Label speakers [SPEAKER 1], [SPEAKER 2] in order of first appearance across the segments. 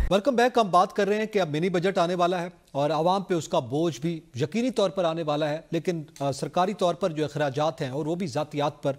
[SPEAKER 1] Welcome back. हम बात कर रहे हैं कि अब मिनी बजट आने वाला है और आवाम पे उसका बोझ भी यकीनी तौर पर आने वाला है, लेकिन सरकारी तौर पर जो अखराजात हैं और वो भी ज़ातियात पर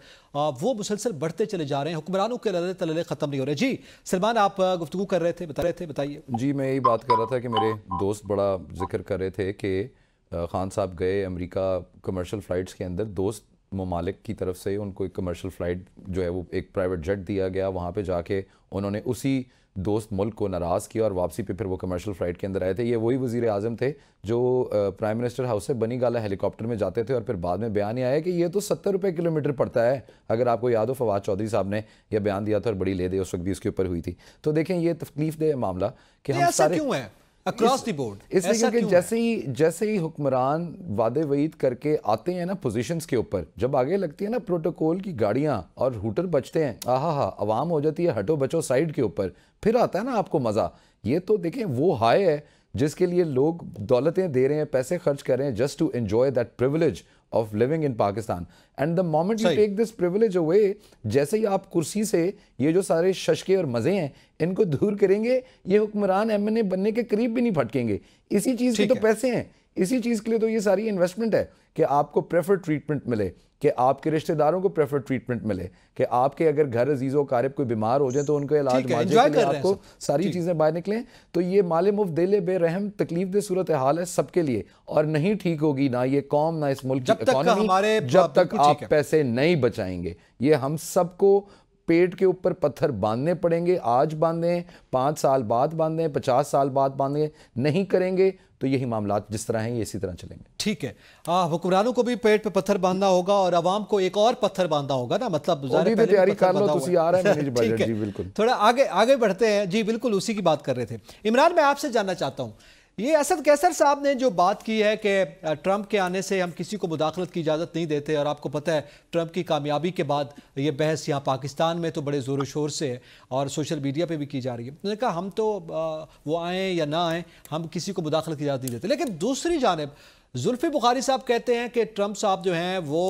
[SPEAKER 1] वो मुसलसल बढ़ते चले जा रहे हैं। हुक्मरानों के लले तलले ख़त्म नहीं हो रहे। जी सलमान, आप गुफ्तगू कर रहे थे, बताइए।
[SPEAKER 2] जी मैं यही बात कर रहा था कि मेरे दोस्त बड़ा जिक्र कर रहे थे कि खान साहब गए अमेरिका कमर्शियल फ़्लाइट्स के अंदर, दोस्त ममालिक की तरफ से उनको एक कमर्शियल फ़्लाइट जो है वो एक प्राइवेट जेट दिया गया। वहाँ पे जाके उन्होंने उसी दोस्त मुल्क को नाराज़ किया और वापसी पे फिर वो कमर्शियल फ़्लाइट के अंदर आए थे। ये वही वज़ीर आज़म थे जो प्राइम मिनिस्टर हाउस से बनी गाला हेलीकॉप्टर में जाते थे और फिर बाद में बयान आया कि ये तो 70 रुपये किलोमीटर पड़ता है। अगर आपको याद हो, फवाद चौधरी साहब ने यह बयान दिया था और बड़ी ले दे उस वक्त भी उसके ऊपर हुई थी। तो देखें ये तकलीफ दे मामला कि हम सारे
[SPEAKER 1] क्यों है अक्रॉस द बोर्ड,
[SPEAKER 2] इसलिए क्योंकि जैसे ही हुक्मरान वादे वईद करके आते हैं ना पोजीशंस के ऊपर, जब आगे लगती है ना प्रोटोकॉल की गाड़ियां और हूटर बचते हैं, आहा अवाम हो जाती है हटो बचो साइड के ऊपर, फिर आता है ना आपको मज़ा। ये तो देखें वो हाई है जिसके लिए लोग दौलतें दे रहे हैं, पैसे खर्च कर रहे हैं just to enjoy that privilege of living in Pakistan. And the moment you take this privilege away, जैसे ही आप कुर्सी से ये जो सारे शशके और मज़े हैं इनको दूर करेंगे, ये हुक्मरान एमएनए बनने के करीब भी नहीं फटकेंगे। इसी चीज़ के तो पैसे हैं, इसी चीज़ के लिए तो ये सारी इन्वेस्टमेंट है कि आपको प्रेफर ट्रीटमेंट मिले, कि आपके रिश्तेदारों को प्रेफर ट्रीटमेंट मिले, कि आपके अगर घर अजीज़ो कारिब कोई बीमार हो जाए तो उनको इलाज मुआवजे के लिए आपको सारी चीज़ें बाहर निकलें। तो ये माले मुफ्त देले बेरहम तकलीफ दे सूरत हाल है सबके लिए, और नहीं ठीक होगी ना ये कौम ना इस मुल्क की इकॉनमी जब तक आप पैसे नहीं बचाएंगे। ये हम सबको पेट के ऊपर पत्थर बांधने पड़ेंगे। आज बांधें, 5 साल बाद बांधें, 50 साल बाद बांधें, नहीं करेंगे तो यही मामलात जिस तरह हैं ये इसी तरह चलेंगे।
[SPEAKER 1] ठीक है, हुक्मरानों को भी पेट पे पत्थर बांधना होगा और आवाम को एक और पत्थर बांधना होगा ना, मतलब
[SPEAKER 2] तैयारी कर लो तुसी आ रहा है बजट। जी बिल्कुल,
[SPEAKER 1] थोड़ा आगे बढ़ते हैं। जी बिल्कुल, उसी की बात कर रहे थे। इमरान, मैं आपसे जानना चाहता हूँ, ये असद कैसर साहब ने जो बात की है कि ट्रंप के आने से हम किसी को मुदाखलत की इजाज़त नहीं देते, और आपको पता है ट्रंप की कामयाबी के बाद ये बहस यहाँ पाकिस्तान में तो बड़े ज़ोर शोर से है और सोशल मीडिया पे भी की जा रही है। उन्होंने कहा हम तो वो आएँ या ना आएँ, हम किसी को मुदाखलत की इजाज़त नहीं देते। लेकिन दूसरी जानिब जुल्फी बुखारी साहब कहते हैं कि ट्रंप साहब जो हैं वो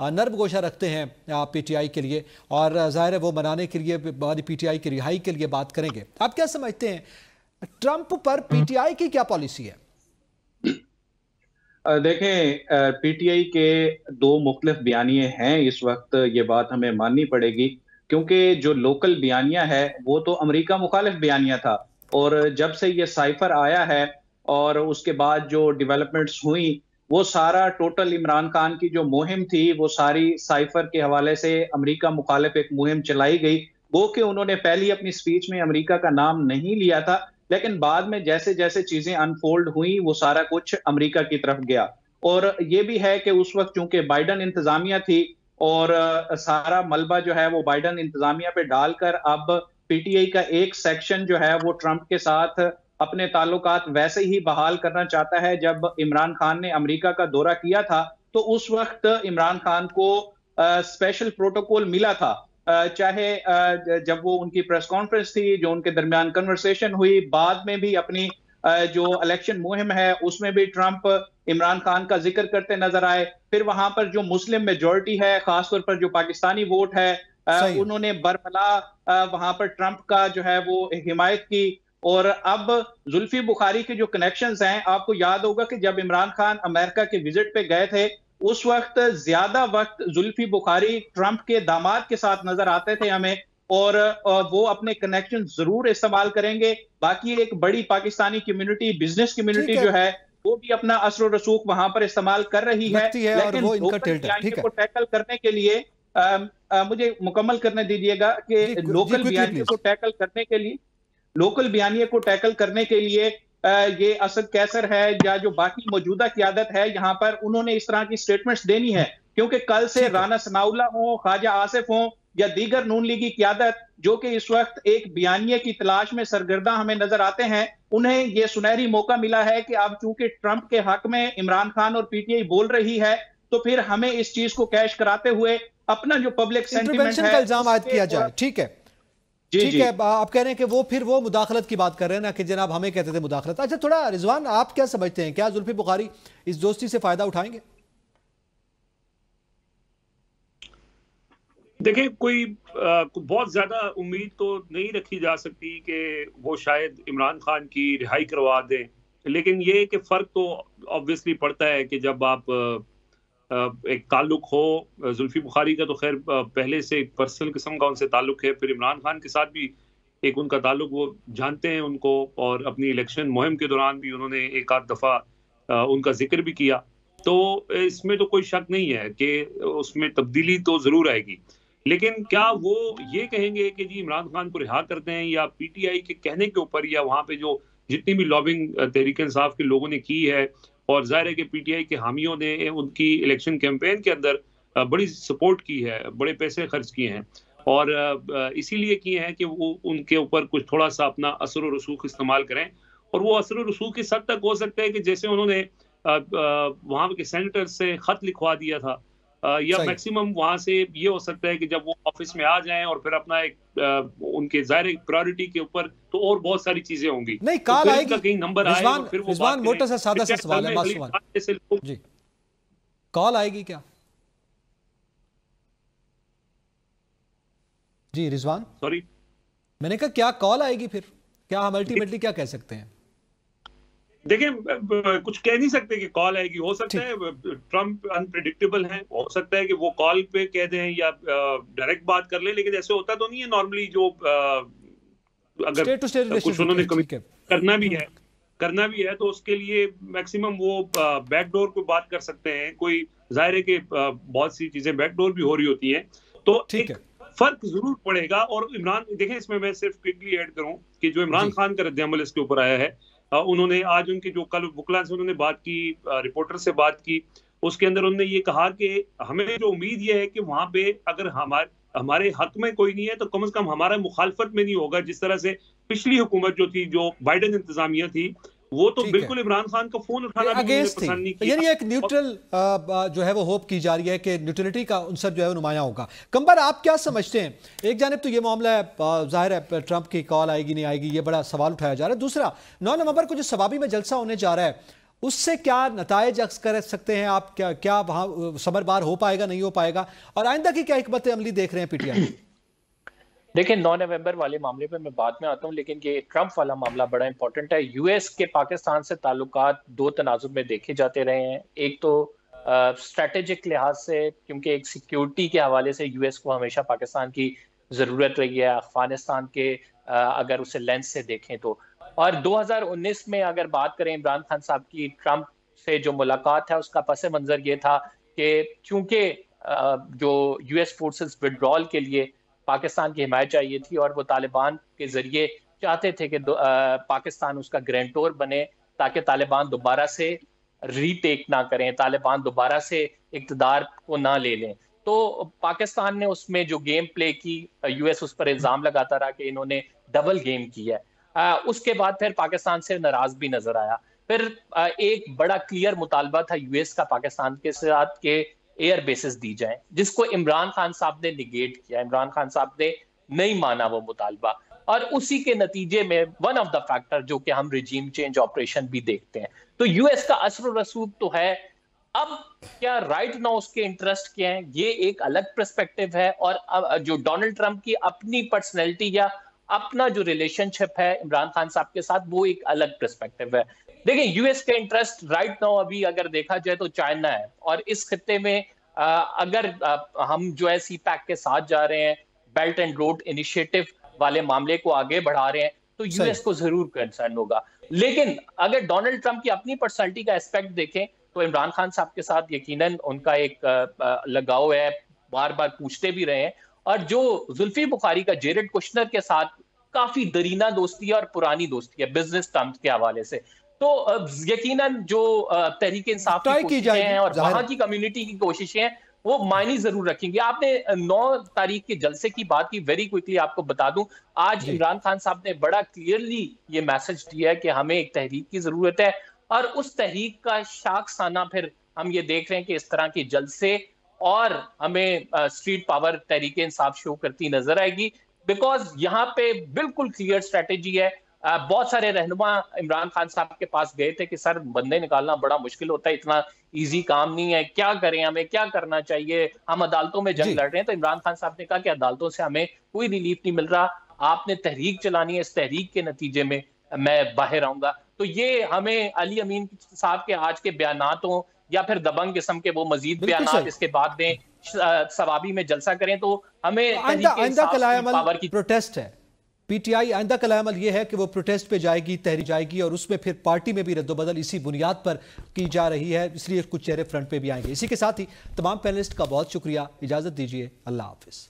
[SPEAKER 1] नर्म गोशा रखते हैं पीटीआई के लिए, और ज़ाहिर है वो मनाने के लिए पीटीआई की रिहाई के लिए बात करेंगे। आप क्या समझते हैं ट्रंप पर पीटीआई की क्या पॉलिसी है?
[SPEAKER 3] देखें, पीटीआई के दो मुख्तलिफ बयानिए हैं इस वक्त, ये बात हमें माननी पड़ेगी, क्योंकि जो लोकल बयानिया है वो तो अमेरिका मुखालिफ बयानिया था, और जब से ये साइफर आया है और उसके बाद जो डेवलपमेंट्स हुई, वो सारा टोटल इमरान खान की जो मुहिम थी वो सारी साइफर के हवाले से अमेरिका मुखालिफ एक मुहिम चलाई गई। वो कि उन्होंने पहली अपनी स्पीच में अमेरिका का नाम नहीं लिया था, लेकिन बाद में जैसे जैसे चीजें अनफोल्ड हुई वो सारा कुछ अमेरिका की तरफ गया। और ये भी है कि उस वक्त चूंकि बाइडन इंतजामिया थी और सारा मलबा जो है वो बाइडन इंतजामिया पे डालकर अब पीटीआई का एक सेक्शन जो है वो ट्रंप के साथ अपने ताल्लुकात वैसे ही बहाल करना चाहता है। जब इमरान खान ने अमेरिका का दौरा किया था तो उस वक्त इमरान खान को स्पेशल प्रोटोकॉल मिला था, चाहे जब वो उनकी प्रेस कॉन्फ्रेंस थी, जो उनके दरमियान कन्वर्सेशन हुई, बाद में भी अपनी जो इलेक्शन मुहिम है उसमें भी ट्रंप इमरान खान का जिक्र करते नजर आए। फिर वहां पर जो मुस्लिम मेजॉरिटी है, खासतौर पर जो पाकिस्तानी वोट है, उन्होंने बरमला वहां पर ट्रंप का जो है वो हिमायत की। और अब जुल्फी बुखारी के जो कनेक्शंस हैं, आपको याद होगा कि जब इमरान खान अमेरिका के विजिट पे गए थे उस वक्त ज्यादा वक्त जुल्फी बुखारी ट्रंप के दामाद के साथ नजर आते थे हमें, और वो अपने कनेक्शन जरूर इस्तेमाल करेंगे। बाकी एक बड़ी पाकिस्तानी कम्युनिटी, बिजनेस कम्युनिटी जो है वो भी अपना असर और रसूख वहां पर इस्तेमाल कर रही है। लेकिन लोकल बयानियों को टैकल करने के लिए मुझे मुकम्मल करने दीजिएगा कि लोकल बयानियों को टैकल करने के लिए, लोकल बयानिए को टैकल करने के लिए ये असद कैसर है या जो बाकी मौजूदा क़यादत है यहाँ पर, उन्होंने इस तरह की स्टेटमेंट्स देनी है, क्योंकि कल से राना सनाउल्लाह हो, ख्वाजा आसिफ हो या दीगर नून लीगी क़यादत जो कि इस वक्त एक बयानिए की तलाश में सरगर्दा हमें नजर आते हैं, उन्हें यह सुनहरी मौका मिला है कि अब चूंकि ट्रंप के हक में इमरान खान और पीटीआई बोल रही है, तो फिर हमें इस चीज को कैश कराते हुए अपना जो पब्लिक सेंटिमेंट है
[SPEAKER 1] इल्जाम आयद किया जाए। ठीक है, ठीक है, आप कह रहे हैं कि वो फिर वो मुदाखलत की बात कर रहे हैं ना कि जनाब हमें कहते थे मुदाखलत। अच्छा, थोड़ा रिजवान, आप क्या समझते हैं, क्या जुल्फी बुखारी इस दोस्ती से फायदा उठाएंगे?
[SPEAKER 4] देखिए, कोई बहुत ज्यादा उम्मीद तो नहीं रखी जा सकती कि वो शायद इमरान खान की रिहाई करवा दें, लेकिन ये कि फर्क तो ऑब्वियसली पड़ता है कि जब आप एक ताल्लुक हो। जुल्फी बुखारी का तो खैर पहले से एक पर्सनल किस्म का उनसे ताल्लुक है, फिर इमरान खान के साथ भी एक उनका ताल्लुक, वो जानते हैं उनको, और अपनी इलेक्शन मुहिम के दौरान भी उन्होंने एक आध दफा उनका जिक्र भी किया। तो इसमें तो कोई शक नहीं है कि उसमें तब्दीली तो जरूर आएगी, लेकिन क्या वो ये कहेंगे कि जी इमरान खान को रिहा कर दें, या पीटीआई के कहने के ऊपर, या वहां पे जो जितनी भी लॉबिंग तहरीक इंसाफ के लोगों ने की है, और जाहिर है कि पीटीआई के हामियों ने उनकी इलेक्शन कैंपेन के अंदर बड़ी सपोर्ट की है, बड़े पैसे खर्च किए हैं, और इसीलिए किए हैं कि वो उनके ऊपर कुछ थोड़ा सा अपना असर और रसूख इस्तेमाल करें। और वो असर और रसूख इस हद तक हो सकता है कि जैसे उन्होंने वहां के सेनेटर से खत लिखवा दिया था, या
[SPEAKER 1] सही।
[SPEAKER 4] मैक्सिमम वहां से ये हो सकता है कि जब वो ऑफिस में आ जाएं और फिर अपना एक उनके जाहिर प्रायोरिटी के ऊपर तो और बहुत सारी चीजें होंगी,
[SPEAKER 1] नहीं,
[SPEAKER 4] तो
[SPEAKER 1] कॉल
[SPEAKER 4] फिर
[SPEAKER 1] आएगी।
[SPEAKER 4] उनका कहीं नंबर आए
[SPEAKER 1] रिजवान
[SPEAKER 4] और फिर वो
[SPEAKER 1] रिजवान
[SPEAKER 4] बात
[SPEAKER 1] मोटा सा
[SPEAKER 4] करें।
[SPEAKER 1] सादा सा
[SPEAKER 4] फिर
[SPEAKER 1] सवाल है,
[SPEAKER 4] क्या
[SPEAKER 1] मासूम सवाल।
[SPEAKER 4] जैसे लोग
[SPEAKER 1] जी, कॉल आएगी क्या? जी रिजवान,
[SPEAKER 4] सॉरी
[SPEAKER 1] मैंने कहा क्या कॉल आएगी फिर? क्या हम अल्टीमेटली क्या कह सकते हैं?
[SPEAKER 4] देखिए, कुछ कह नहीं सकते कि कॉल आएगी। हो सकता
[SPEAKER 1] ठीक।
[SPEAKER 4] है ट्रम्प अनप्रिडिक्टेबल है, हो सकता है कि वो कॉल पे कह दें या डायरेक्ट बात कर ले, लेकिन ऐसे होता तो नहीं है नॉर्मली। जो अगर
[SPEAKER 1] स्टेट टू स्टेट
[SPEAKER 4] कुछ उन्होंने
[SPEAKER 1] रिलेशनशिप, ठीक है।
[SPEAKER 4] करना भी है तो उसके लिए मैक्सिमम वो बैकडोर को बात कर सकते हैं। कोई जाहिर है कि बहुत सी चीजें बैकडोर भी हो रही होती हैं, तो
[SPEAKER 1] ठीक
[SPEAKER 4] एक
[SPEAKER 1] है
[SPEAKER 4] फर्क जरूर पड़ेगा। और इमरान, देखें, इसमें मैं सिर्फ क्विकली ऐड करूं कि जो इमरान
[SPEAKER 1] जी।
[SPEAKER 4] खान का रद्द-ए-अमल इसके ऊपर आया है, उन्होंने आज उनके जो कल वुकला से उन्होंने बात की, रिपोर्टर से बात की, उसके अंदर उन्होंने ये कहा कि हमें जो उम्मीद ये है कि वहां पे अगर हमारे हक में कोई नहीं है तो कम से कम हमारा मुखालफत में नहीं होगा। जिस तरह से पिछली हुकूमत जो थी, जो बाइडेन इंतजामिया थी, वो तो
[SPEAKER 1] ठीक है,
[SPEAKER 4] बिल्कुल इमरान खान का फोन उठाना भी उन्होंने
[SPEAKER 1] अगेंस्ट थी।
[SPEAKER 4] पसंद नहीं
[SPEAKER 1] तो यानी
[SPEAKER 4] किया।
[SPEAKER 1] एक न्यूट्रल जो है वो होप की जा रही है कि न्यूट्रलिटी का उनसर जो है वो नुमाया होगा। कंबर, आप क्या समझते हैं? एक जानिब तो ये मामला है, जाहिर है ट्रंप की कॉल आएगी नहीं आएगी, ये बड़ा सवाल उठाया जा रहा है। दूसरा, 9 नवंबर को जो सवाबी में जलसा होने जा रहा है, उससे क्या नतायज अक्स कर सकते हैं आप? क्या वहां समरबार हो पाएगा, नहीं हो पाएगा, और आइंदा की क्या हिकमत अमली देख रहे हैं पीटीआई?
[SPEAKER 5] देखिए, 9 नवंबर वाले मामले पे मैं बाद में आता हूं, लेकिन ये ट्रंप वाला मामला बड़ा इंपॉर्टेंट है। यूएस के पाकिस्तान से ताल्लुकात दो तनाजुर में देखे जाते रहे हैं। एक तो स्ट्रेटेजिक लिहाज से, क्योंकि एक सिक्योरिटी के हवाले से यूएस को हमेशा पाकिस्तान की जरूरत रही है, अफगानिस्तान के अगर उसे लेंस से देखें तो। और 2019 में अगर बात करें इमरान खान साहब की ट्रंप से जो मुलाकात है, उसका पस मंजर ये था कि चूंकि जो यूएस फोर्सेस विड्रॉल के लिए पाकिस्तान की हिमायत चाहिए थी, और वो तालिबान के जरिए चाहते थे कि पाकिस्तान उसका ग्रेंटोर बने, ताकि तालिबान दोबारा से रीटेक ना करें, तालिबान दोबारा से इक्तदार को ना ले लें। तो पाकिस्तान ने उसमें जो गेम प्ले की, यूएस उस पर इल्जाम लगाता रहा कि इन्होंने डबल गेम किया है। उसके बाद फिर पाकिस्तान से नाराज भी नजर आया। फिर एक बड़ा क्लियर मुतालबा था यूएस का पाकिस्तान के साथ के एयर बेसिस दी जाए, जिसको इमरान खान साहब ने निगेट किया। इमरान खान साहब ने नहीं माना वो मुतालबा, और उसी के नतीजे में वन ऑफ द फैक्टर जो कि हम रिजीम चेंज ऑपरेशन भी देखते हैं। तो यूएस का असर रसूख तो है। अब क्या राइट नाउ उसके इंटरेस्ट क्या हैं, ये एक अलग पर्सपेक्टिव है। और अब जो डोनाल्ड ट्रंप की अपनी पर्सनैलिटी या अपना जो रिलेशनशिप है इमरान खान साहब के साथ, वो एक अलग पर्सपेक्टिव है। देखिए, यूएस का इंटरेस्ट राइट नाउ अभी अगर देखा जाए तो चाइना है, और इस खित्ते में अगर हम जो है सी पैक के साथ जा रहे हैं, बेल्ट एंड रोड इनिशिएटिव वाले मामले को आगे बढ़ा रहे हैं, तो यूएस को जरूर कंसर्न होगा। लेकिन अगर डोनाल्ड ट्रंप की अपनी पर्सनैलिटी का एस्पेक्ट देखें तो इमरान खान साहब के साथ यकीनन उनका एक लगाव है, बार बार पूछते भी रहे हैं। और जो जुल्फी बुखारी का जेरेड कुशनर के साथ काफी दरीना दोस्ती है और पुरानी दोस्ती है बिजनेस टर्म्स के हवाले से, तो यकीनन जो तहरीक इंसाफ की कोशिशें हैं और वहां की कम्युनिटी की कोशिशें हैं, वो मायने जरूर रखेंगे। आपने 9 तारीख के जलसे की बात की, वेरी क्विकली आपको बता दूं, आज इमरान खान साहब ने बड़ा क्लियरली ये मैसेज दिया है कि हमें एक तहरीक की जरूरत है, और उस तहरीक का शाखसाना फिर हम ये देख रहे हैं कि इस तरह के जलसे और हमें street power Tehreek Insaf show करती नजर आएगी। बिकॉज यहाँ पे बिल्कुल क्लियर स्ट्रेटेजी है, बहुत सारे रहनुमा इमरान खान साहब के पास गए थे कि सर बंदे निकालना बड़ा मुश्किल होता है, इतना इजी काम नहीं है, क्या करें, हमें क्या करना चाहिए, हम अदालतों में जंग लड़ रहे हैं। तो इमरान खान साहब ने कहा कि अदालतों से हमें कोई रिलीफ नहीं मिल रहा, आपने तहरीक चलानी है, इस तहरीक के नतीजे में मैं बाहर आऊंगा। तो ये हमें अली अमीन साहब के आज के बयानात हो या फिर दबंग किस्म के वो मजीद बयानात इसके बाद दें, सवाबी में जलसा करें, तो हमें
[SPEAKER 1] आइंदा कलायमल प्रोटेस्ट है। पीटीआई आइंदा कलायमल ये है कि वो प्रोटेस्ट पे जाएगी, तहरीक जाएगी, और उसमें फिर पार्टी में भी रद्दोबदल इसी बुनियाद पर की जा रही है, इसलिए कुछ चेहरे फ्रंट पे भी आएंगे। इसी के साथ ही तमाम पैनलिस्ट का बहुत शुक्रिया, इजाजत दीजिए, अल्लाह हाफिज।